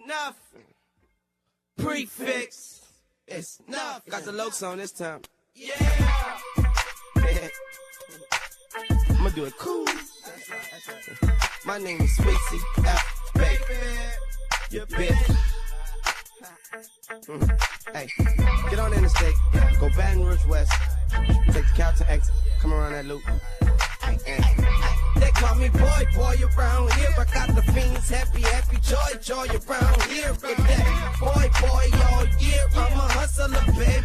Snuff. Prefix. It's snuff. Got the Lokes on this time. Yeah. I'm gonna do it cool. That's right. My name is Sweetie F, baby. You bitch. Hey, get on the interstate. Go Baton Rouge West. Take the Calton exit. Come around that loop. They call me boy around here. I got the fiends happy, joy around here. With that boy all year. I'm a hustler, baby.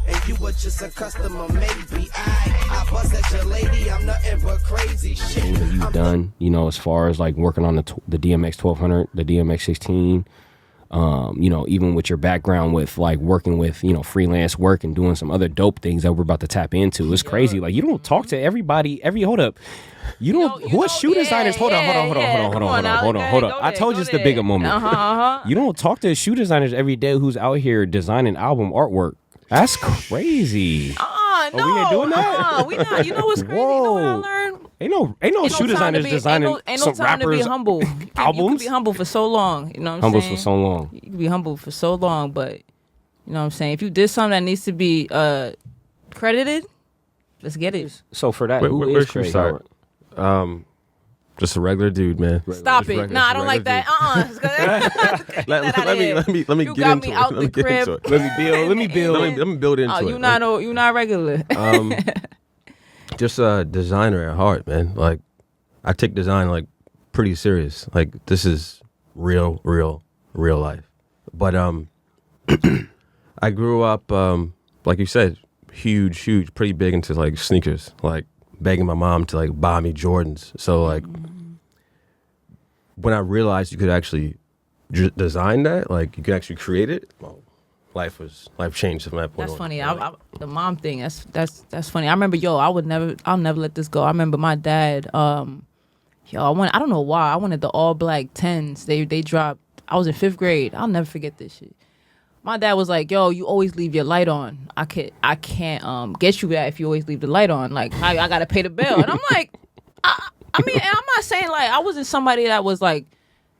And you were just a customer, maybe. I bust at your lady. I'm nothing but crazy shit. You've done, as far as like working on the DMX 1200, the DMX 16. Even with your background with like working with, freelance work and doing some other dope things that we're about to tap into. It's crazy. Like you don't talk to everybody, hold up. You don't, what shoe designers, hold on. I told you it's the bigger moment. You don't talk to shoe designers every day who's out here designing album artwork. That's crazy. No. We ain't doing that? We not. You know what's crazy? Whoa. You know what I learned? Ain't no shoe designers designing ain't some no time rappers' to be humble. albums. You can be humble for so long. You know what I'm saying? Humble for so long. You can be humble for so long, but you know what I'm saying? If you did something that needs to be credited, let's get it. So for that, where should we start? Just a regular dude, man. Stop it. Nah, I don't like that. Let me you get got into me it. out Let me the get crib. into it. Let me build into it. You not regular. Just a designer at heart, man. Like I take design like pretty serious. Like this is real life. But I grew up like you said, huge, pretty big into like sneakers. Like begging my mom to like buy me Jordans. So like when I realized you could actually design that, like you could actually create it, well, life changed from that point. That's funny. The mom thing. That's funny. I remember, I'll never let this go. I remember my dad. I don't know why. I wanted the all black 10s. They dropped. I was in 5th grade. I'll never forget this shit. My dad was like, "Yo, you always leave your light on. I can't get you that if you always leave the light on. Like I gotta pay the bill." And I'm like, I mean, and I'm not saying like I wasn't somebody that was like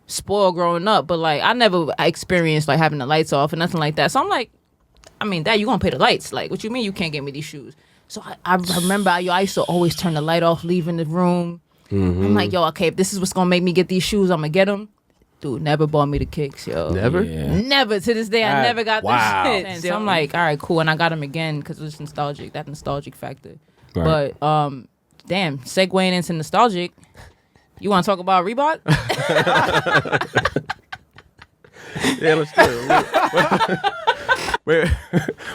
spoiled growing up, but like I never experienced like having the lights off and nothing like that. So I'm like, I mean, Dad, you gonna pay the lights? Like, what you mean you can't get me these shoes? So I remember I used to always turn the light off, leaving the room. Mm-hmm. I'm like, okay, if this is what's gonna make me get these shoes, I'm gonna get them. Dude, never bought me the kicks, yo. Never? Yeah. Never. To this day, I never got this shit. So I'm like, all right, cool. And I got them again because it was nostalgic, that nostalgic factor. Right. But, damn, segueing into nostalgic, you want to talk about Reebok? Yeah, let's do it.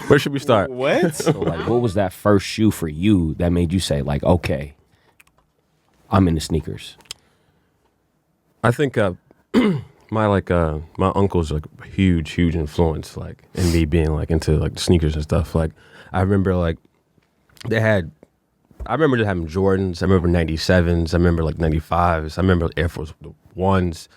Where should we start? What? So, like, what was that first shoe for you that made you say, like, okay, I'm into sneakers? I think my uncle's like huge influence like in me being like into like sneakers and stuff. Like I remember like I remember just having Jordans. I remember 97s. I remember like 95s. I remember Air Force Ones.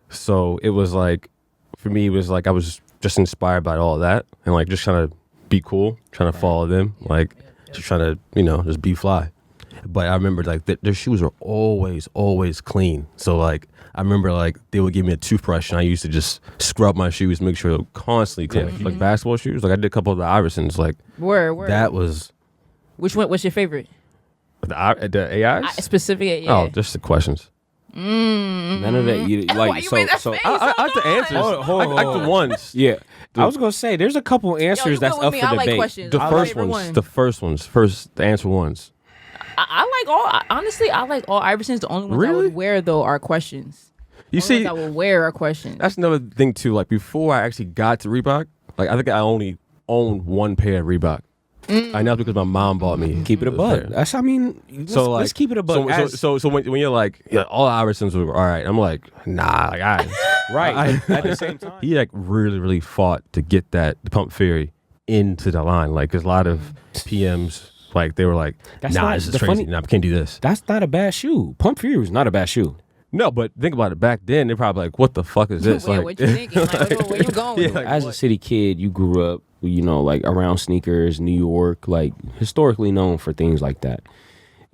So it was like for me it was like I was just inspired by all that and like just trying to be cool, trying to follow them, like just trying to just be fly. But I remember like their shoes were always clean. So like I remember like they would give me a toothbrush and I used to just scrub my shoes, make sure they were constantly clean. Mm-hmm. Like basketball shoes. Like I did a couple of the Iversons. Like word. That was. Which one? What's your favorite? The AIs? Specific. Yeah. Oh, just the questions. None of that. You, like why you made that face? I like the answers. I like the ones. Yeah. I was gonna say there's a couple answers that's up for I like debate. questions. The first ones. The answer ones. Honestly, I like all Iversons. The only ones I would wear though are questions. You see, I would wear are questions. That's another thing too. Like before I actually got to Reebok, like I think I only owned one pair of Reebok. I know because my mom bought me. Keep it a buck. Let's keep it a buck. So when you're like, all Iversons were all right, I'm like, nah, like right. At the same time, he like really fought to get the Pump Fury into the line, like because a lot of PMs. Like they were like, this is crazy. I can't do this. That's not a bad shoe. Pump Fury was not a bad shoe. No, but think about it. Back then, they're probably like, what the fuck is this? Wait, what you thinking? Like, where you going? Yeah, like, as a city kid, you grew up, like around sneakers, New York, like historically known for things like that.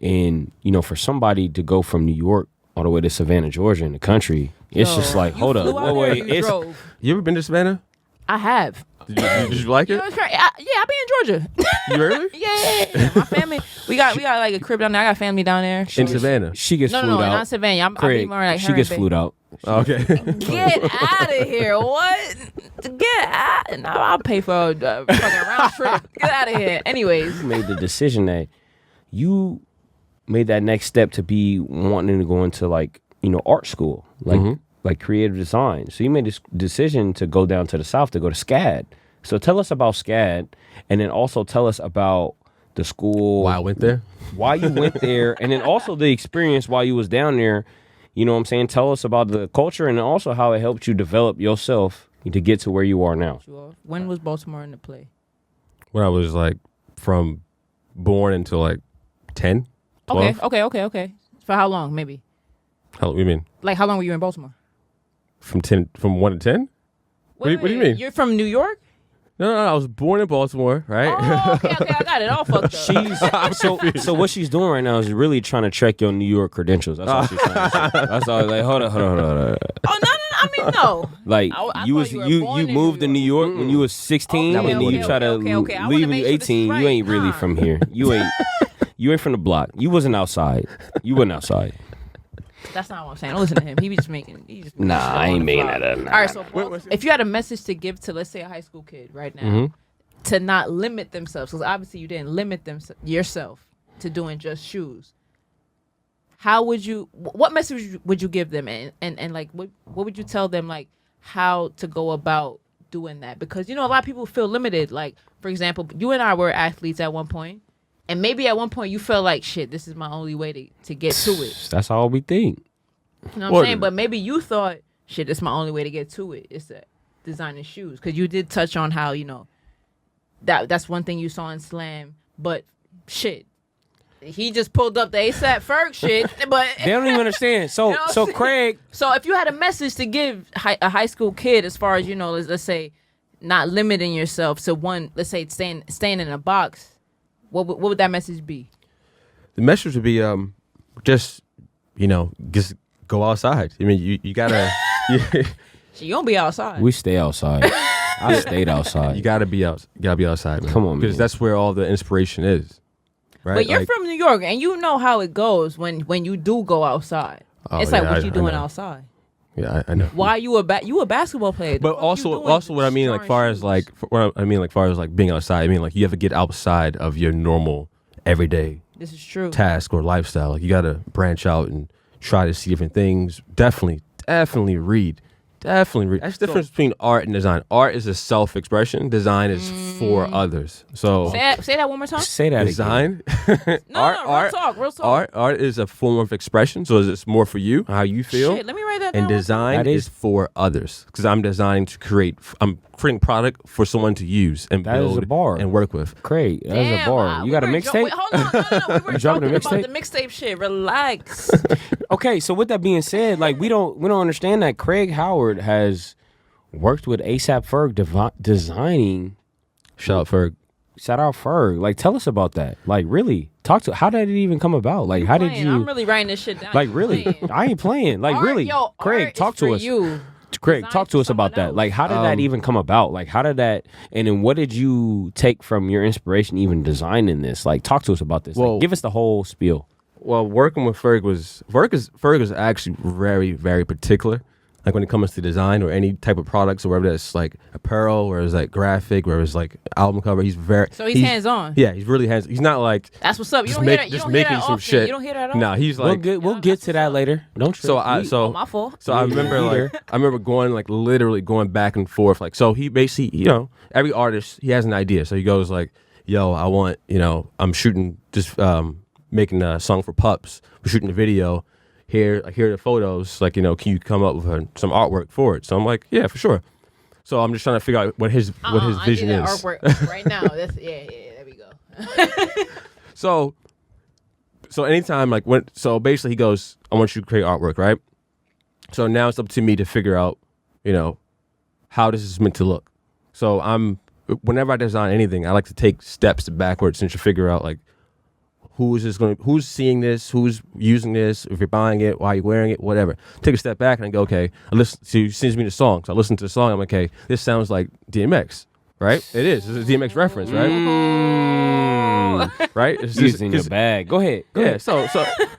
And, for somebody to go from New York all the way to Savannah, Georgia, in the country. It's Yo, just like, you hold up, flew out wait, there or you it's drove? You ever been to Savannah? I have. Did you like You it? know, it's crazy. I be in Georgia. You really? yeah. My family, we got like a crib down there. I got family down there. In Savannah. she gets No, flued out. not Savannah. I be Craig, more like she her gets and flued out. Okay. Get out of here! What? Get out! No, I'll pay for a fucking round trip. Get out of here. Anyways, You made the decision that you made that next step to be wanting to go into like, art school, like creative design. So you made this decision to go down to the South to go to SCAD. So tell us about SCAD, and then also tell us about the school. Why I went there? Why you went there, and then also the experience while you was down there. You know what I'm saying? Tell us about the culture and also how it helped you develop yourself to get to where you are now. when was Baltimore in the play? When I was like from born until like 10, 12. Okay. For how long? Maybe. How you mean? Like how long were you in Baltimore? From 1 to 10? What do you mean? You're from New York? No, I was born in Baltimore, right? Oh, okay, I got it all fucked up. She's so what she's doing right now is really trying to check your New York credentials. That's all she's trying to say. That's all. Like, hold on. Oh no, I mean no. Like I you thought was you were you born in moved to New New York when you was 16, Okay, and then you okay, try to okay. I wanna leave when make you sure this is 18. You right. ain't really Nah. from here. You ain't from the block. You wasn't outside. You wasn't outside. That's not what I'm saying. Don't listen to him. He be just making. Nah, I ain't making that up. All right, so if you had a message to give to, let's say, a high school kid right now, to not limit themselves, because obviously you didn't limit yourself to doing just shoes. How would you? What message would you give them, and like what would you tell them, like how to go about doing that? Because a lot of people feel limited. Like for example, you and I were athletes at one point. And maybe at one point you felt like, shit, this is my only way to get to it. That's all we think. You know what I'm saying? But maybe you thought, shit, this is my only way to get to it. It's designing shoes. Because you did touch on how, that's one thing you saw in Slam. But shit, he just pulled up the ASAP Ferg shit. But They don't even understand. So You know what I'm so saying? Craig, So if you had a message to give a high school kid as far as, let's say, not limiting yourself to one, let's say, staying in a box, what would that message be? The message would be just go outside. I mean, you gotta So you don't be outside. we stay outside. I stayed outside. you gotta be out. You gotta be outside, man. Come on, because man. that's where all the inspiration is. Right? But you're Like, from New York, and you know how it goes when you do go outside. Oh, It's like yeah, what you I doing know. outside. Yeah, I know. Why you a basketball player? But also what I mean, like far as being outside, I mean like you have to get outside of your normal everyday this is true. task or lifestyle. Like you got to branch out and try to see different things. Definitely read. That's the difference between art and design. Art is a self-expression. Design is for others. So Say that one more time. Say that again. design, Real talk. art is a form of expression. So it's more for you, how you feel. Shit, let me write that down. And design That is is- for others because I'm designing to create. I'm creating product for someone to use and That is build a bar. and work with. Craig, that's a bar. You got a mixtape? Hold on, no. We were dropping a talking about mixtape? the mixtape shit. Relax. Okay, so with that being said, like we don't understand that Craig Howard has worked with ASAP Ferg designing. Shout out Ferg. Shout out Ferg. Like, tell us about that. Like, really, talk to. How did it even come about? Like, how did Playing. you? I'm really writing this shit down. Like, You really, playing. I ain't playing. Like, Art, really, yo, Craig, art talk is to for us. You. Craig, Design talk to for us about someone that. Like, else. how did that even come about? Like, how did that? And then, what did you take from your inspiration, even designing this? Like, talk to us about this. Well- Like, give us the whole spiel. Well, working with Ferg is actually very, very particular. Like when it comes to design or any type of products or whether it's like apparel or it's like graphic or it's like album cover, he's hands-on. Yeah, he's really hands. He's not like That's what's up. You just don't hear make- that. You just don't hear making that some often. shit. You don't hear that often. Nah, he's like we'll get to that later. Don't trip. so I my fault. So I remember I remember going like literally going back and forth. Like so he basically, every artist he has an idea. So he goes like, yo, I want, I'm shooting just making a song for Pups. We're shooting a video. Here are the photos. Like, can you come up with some artwork for it? So I'm like, yeah, for sure. So I'm just trying to figure out what his vision I need that is. artwork right now. That's there we go. So anytime so basically he goes, I want you to create artwork, right? So now it's up to me to figure out, how this is meant to look. So whenever I design anything, I like to take steps backwards and to figure out like who's seeing this, who's using this, if you're buying it, why you're wearing it, whatever. Take a step back and I go, okay, I listen. She sends me the song, so I listen to the song. I'm like, okay, this sounds like DMX, right? It is. It's a DMX reference, right? Right? It's He's in your bag. Go ahead. Yeah. So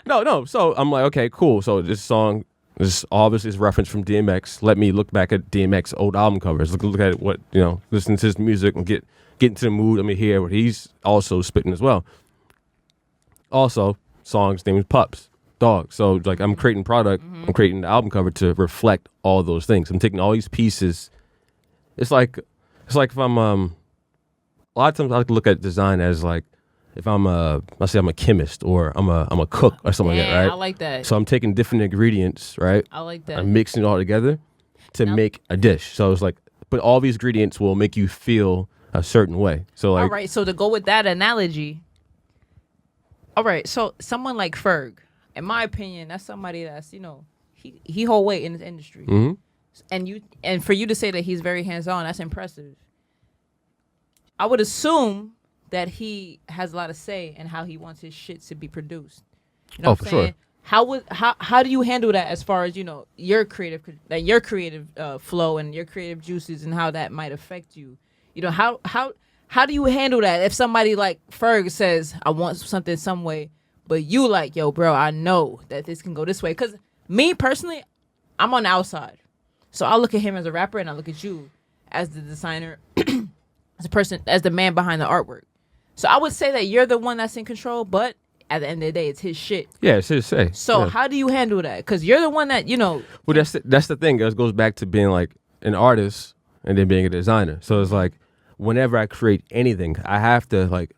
no. So I'm like, okay, cool. So this song is obviously is reference from DMX. Let me look back at DMX old album covers. Look at what listen to his music and get into the mood. Let me hear what he's also spitting as well. Also, song's name is Pups, Dog. So like I'm creating product, I'm creating the album cover to reflect all those things. I'm taking all these pieces. It's like if I'm a lot of times I like to look at design as like if let's say I'm a chemist or I'm a cook or something like that, right? I like that. So I'm taking different ingredients, right? I like that. I'm mixing it all together to make a dish. So it's like, but all these ingredients will make you feel a certain way. So like, all right. So to go with that analogy, all right. So someone like Ferg, in my opinion, that's somebody that's he hold weight in this industry, and for you to say that he's very hands on, that's impressive. I would assume that he has a lot of say in how he wants his shit to be produced. You know what I'm saying? Sure. How do you handle that as far as your creative flow and your creative juices and how that might affect you? How do you handle that if somebody like Ferg says I want something some way, but you like, yo, bro, I know that this can go this way? Because me personally, I'm on the outside, so I look at him as a rapper and I look at you as the designer, as a person, as the man behind the artwork. So I would say that you're the one that's in control, but at the end of the day, it's his shit. Yeah, it's his say. So how do you handle that? Because you're the one that Well, that's the thing. It goes back to being like an artist and then being a designer. So it's like whenever I create anything, I have to like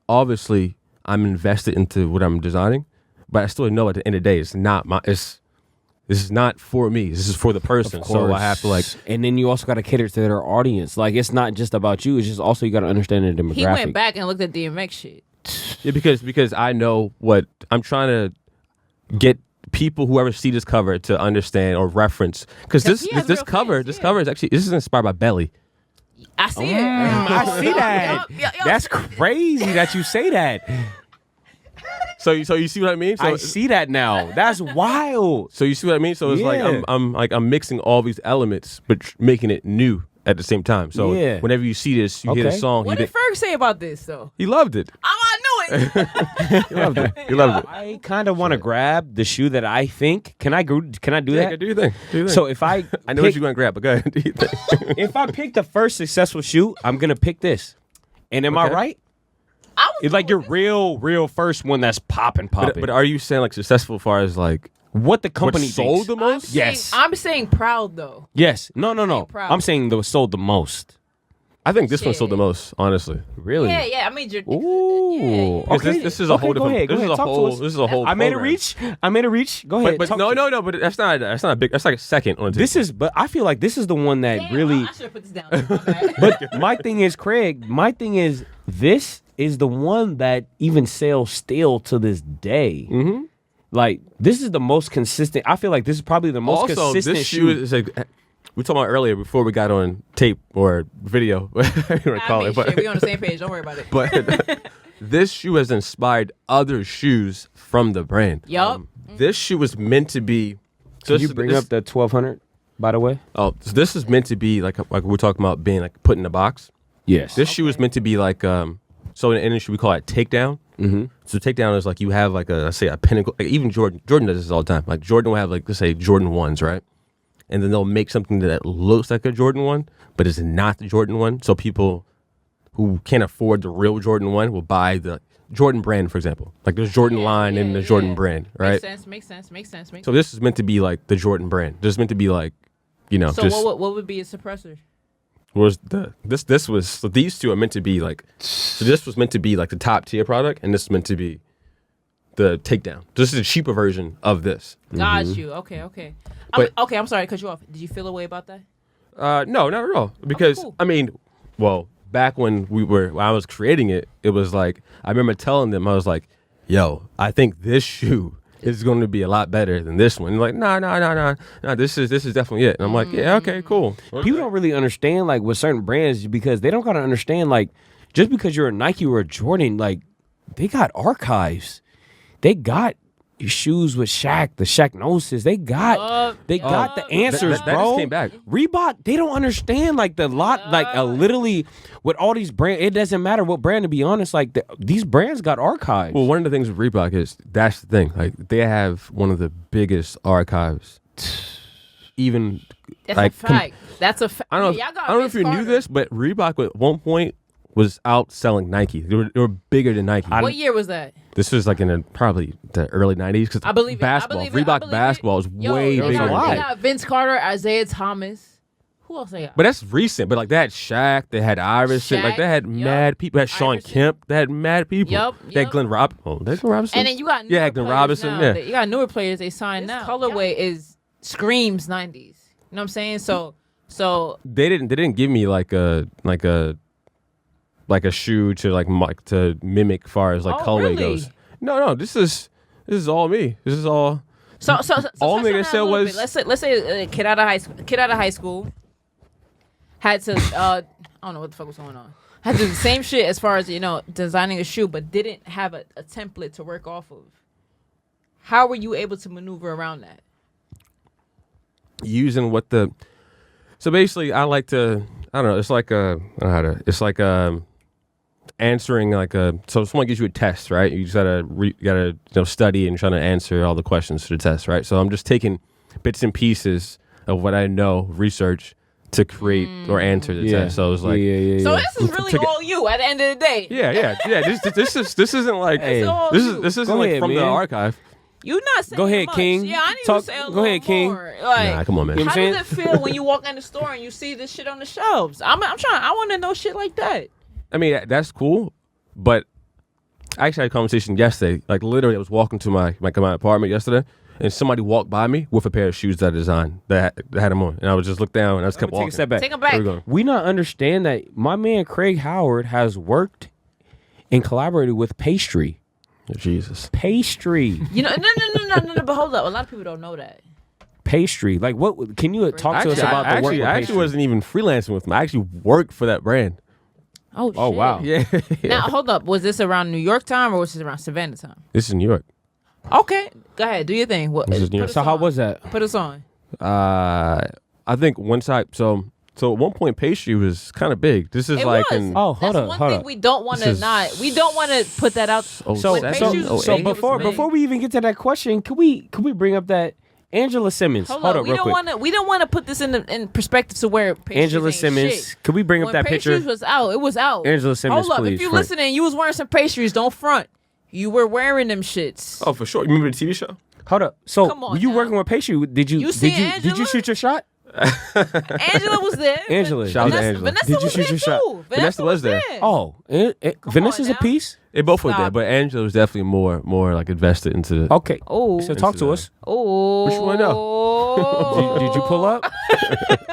obviously I'm invested into what I'm designing, but I still know at the end of the day it's not this is not for me. This is for the person. So I have to like, and then you also got to cater to their audience. Like it's not just about you. It's just also you got to understand the demographic. He went back and looked at DMX shit. Yeah, because I know what I'm trying to get people whoever see this cover to understand or reference. Because this cover is actually this is inspired by Belly. I see it. I see that. That's crazy that you say that. So you see what I mean? So I see that now. That's wild. So you see what I mean? So it's like I'm mixing all these elements, but making it new at the same time. So whenever you see this, you hear the song. What did Ferg say about this though? He loved it. I knew it. He loved it. He loved it. I kind of want to grab the shoe that I think. Can I do that? Yeah, do your thing. So if I know what you're gonna grab, but go ahead. Do your thing. If I pick the first successful shoe, I'm gonna pick this. And am I right? It's like your real first one that's popping. But are you saying like successful as far as like what the company sold thinks? the most? Yes. I'm saying proud though. Yes. No. Proud. I'm saying the sold the most. I think this one sold the most, honestly. Really? Yeah. I mean, ooh. Okay. This is a whole different. Go ahead. This is a whole. I made a reach. Go ahead. But no. But that's not a big. That's like a second on. But I feel like this is the one that really. I should have put this down. Okay. But my thing is, Craig. This is the one that even sells still to this day. Mm-hmm. Like this is the most consistent. I feel like this is probably the most consistent this shoe. Is like we talked about earlier before we got on tape or video. Whatever you want to call it. But we on the same page. Don't worry about it. But this shoe has inspired other shoes from the brand. Yup. This shoe was meant to be. Can you bring up the 1200? By the way. Oh, so this is meant to be like we're talking about being like put in a box. Yes. This shoe is meant to be like so in the industry we call it takedown. Mm-hmm. So takedown is like you have like let's say a pinnacle. Like even Jordan does this all the time. Like Jordan will have like let's say Jordan 1s, right? And then they'll make something that looks like a Jordan 1, but is not the Jordan 1. So people who can't afford the real Jordan 1 will buy the Jordan brand, for example. Like there's Jordan line and the Jordan brand, right? Makes sense. So this is meant to be like the Jordan brand. This is meant to be like, So just, what would be a suppressor? So these two are meant to be like, so this was meant to be like the top tier product, and this is meant to be the takedown. This is a cheaper version of this. Got you. Okay. I'm sorry to cut you off. Did you feel a way about that? No, not at all. Because cool. I mean, well, back when I was creating it, it was like I remember telling them I was like, "Yo, I think this shoe is going to be a lot better than this one." And like, no. This is definitely it. And I'm like, yeah, okay, cool. People don't really understand like with certain brands because they don't gotta understand like just because you're a Nike or a Jordan, like archives. They got shoes with Shaq, the Shaqnosis. They got the answers, that bro. just came back. Reebok, they don't understand like the lot, literally with all these brands. It doesn't matter what brand, to be honest. Like these brands got archives. Well, one of the things with Reebok is that's the thing. Like they have one of the biggest archives. Even That's like a fact. That's a fact. I don't know if you knew this, but Reebok at one point was outselling Nike. They were bigger than Nike. What year was that? This was like in probably the early 90s. Because I believe basketball, it. I believe Reebok it. basketball is way they bigger. got, they got Vince Carter, Isaiah Thomas. Who else they got? But that's recent. But like they had Shaq, they had Iverson, like they had mad people. They had Sean Kemp, they had mad people. They had Glenn Robinson. Oh, they had Glenn Robinson. And then you got newer Glenn players Robinson. now. Yeah, You got newer players they signed now. Colorway is screams 90s. You know what I'm saying? So they didn't give me like a shoe to mimic far as like colorway goes. No, this is all me. This is all. So all nigga said was let's say a kid out of high school had to I don't know what the fuck was going on. Had to do the same shit as far as designing a shoe, but didn't have a template to work off of. How were you able to maneuver around that? Using so basically I like to, I don't know, it's like answering so someone gives you a test, right? You just gotta study and trying to answer all the questions for the test, right? So I'm just taking bits and pieces of what I know, research, to create or answer the test. So it's like So this is really all you at the end of the day. Yeah. This isn't like this isn't like from the archive. You not saying Go ahead, much. King. Yeah, I need Talk- to say a go little ahead, King. more. Like, Nah, come on, man. You know how what I'm does it feel when you walk in the store and you see this shit on the shelves? I want to know shit like that. I mean, that's cool, but I actually had a conversation yesterday. Like literally, I was walking to my apartment yesterday, and somebody walked by me with a pair of shoes that I designed that had them on, and I would just look down and I just kept walking. Take a step back. Take them back. Where we going? We not understand that my man Craig Howard has worked and collaborated with Pastry. Jesus. Pastry. No, but hold up. A lot of people don't know that. Pastry. Like, what? Can you talk to us about the work with I actually Pastry? wasn't even freelancing with them. I actually worked for that brand. Oh, shit. Oh, wow. Yeah. Now, hold up. Was this around New York time or was this around Savannah time? This is New York. Okay. Go ahead. Do your thing. This is New York. So how was that? Put us on. I think once so at one point Pastry was kind of big. This is It like was. in Oh, hold That's up, one thing we don't want to This is- not. We don't want to put that out. Oh, So, When seven, Pastry oh, was so big, it was before big. before we even get to that question, can we bring up that Angela Simmons? Hold Hold up. up, We real don't quick. want to. We don't want to put this in perspective to where Pastries Angela ain't Simmons. shit. Can we bring up When that picture? Pastries was out. It was out. Angela Simmons, Hold up. please, If you front. listening, you was wearing some pastries. Don't front. You were wearing them shits. Oh, for sure. You remember the TV show? Hold up. So Come on were you now. working with Pastry? Did you see did you Angela? shoot your shot? Angela was there. Angela. Shout out to Vanessa, Angela. Vanessa Did you was shoot there your shot? too. Vanessa was there. Oh, Vanessa's a now. piece. They both were there, Stop. but Angela was definitely more like invested into. Okay. Oh. So talk to us. Oh. Which one Did you pull up?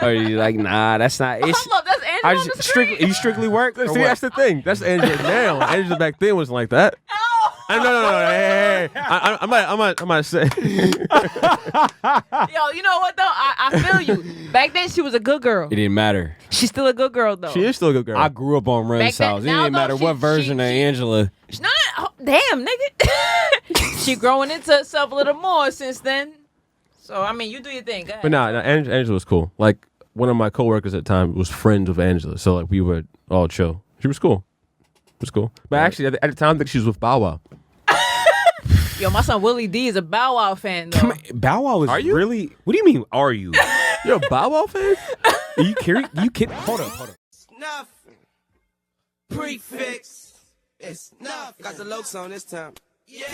Or are you like, nah, that's not. It's, Hold up, that's Angela I on the just screen. you strictly work. Or See, what? that's the thing. That's Angela now. Angela back then wasn't like that. No. Hey. I might say. Yo, you know what though? I feel you. Back then she was a good girl. It didn't matter. She's still a good girl though. She is still a good girl. I grew up on Ren's Back then- house. It now, didn't though, matter what version of Angela. No, damn, nigga. She growing into herself a little more since then. So I mean, you do your thing. Go ahead. But nah, Angela was cool. Like one of my coworkers at the time was friends with Angela, so like we were all chill. She was cool. It was cool. But actually, at the time, I think she was with Bow Wow. Yo, my son Willie D is a Bow Wow fan though. Bow Wow is Are you? really. What do you mean? Are you? You're a Bow Wow fan? Are you kidding? You kidding? Hold up. Snuff. Prefix. It's snuff. Got the lokes on this time. Yeah.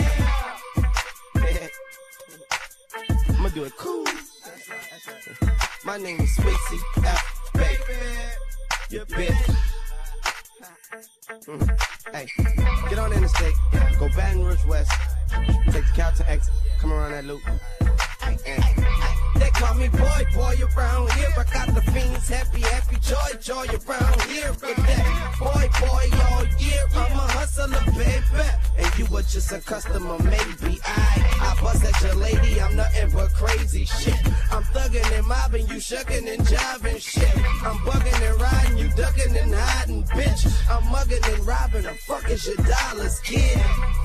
I'm gonna do it cool. My name is Sweetie F. Baby. You bitch. Hey, get on interstate. Go Baton Rouge West. Take the Calton exit. Come around that loop. They call me boy around here. I got the fiends happy joy around here. With that boy all year. I'm a hustler, baby. And you were just a customer, maybe. I bust at your lady. I'm nothing but crazy shit. I'm thugging and mobbing. You shucking and jiving shit. I'm bugging and riding, you ducking and hiding, bitch. I'm mugging and robbing, the fuck is your dollars, kid?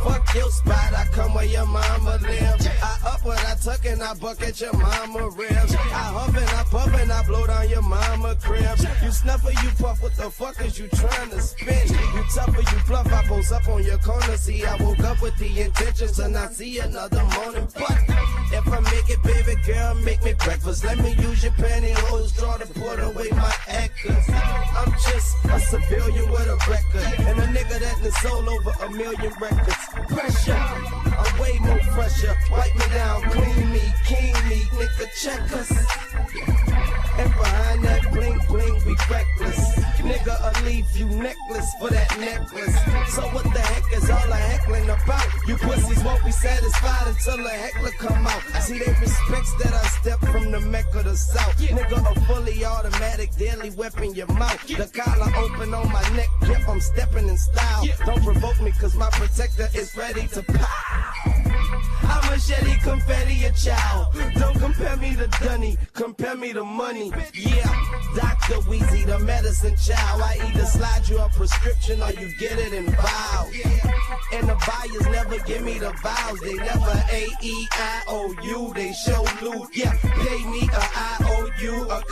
Fuck your spot, I come where your mama live. I up when I tuck and I buck at your mama ribs. I huff and I puff and I blow down your mama crib. You snuff or you puff, what the fuck is you trying to spin? You tough or you fluff, I pose up on your corner. See, I woke up with the intentions to not see another morning. But if I make it, baby girl, make me breakfast. Let me use your pantyhose, draw to put away my actors. I'm just a civilian with a record, and a nigga that done sold over 1 million records. Pressure, I'm way more fresher. Wipe me down, clean me, king me, nigga check us. And behind that bling bling, we reckless. Nigga, I'll leave you necklace for that necklace. So what the heck is all the heckling about? You pussies won't be satisfied until the heckler come out. See, they respects that I step from the Mecca to South. Nigga, a fully automatic daily weapon your mouth. The collar open on my neck, yep, I'm stepping in style. Don't provoke me, cause my protector is ready to pow. I'm a Shetty confetti, a child. Don't compare me to Dunny, compare me to money. Yeah, Dr. Weezy, the medicine child. I either slide you a prescription or you get it in vials. And the buyers never give me the vows. They never A-E-I-O-U, they show loot. Yeah, pay me a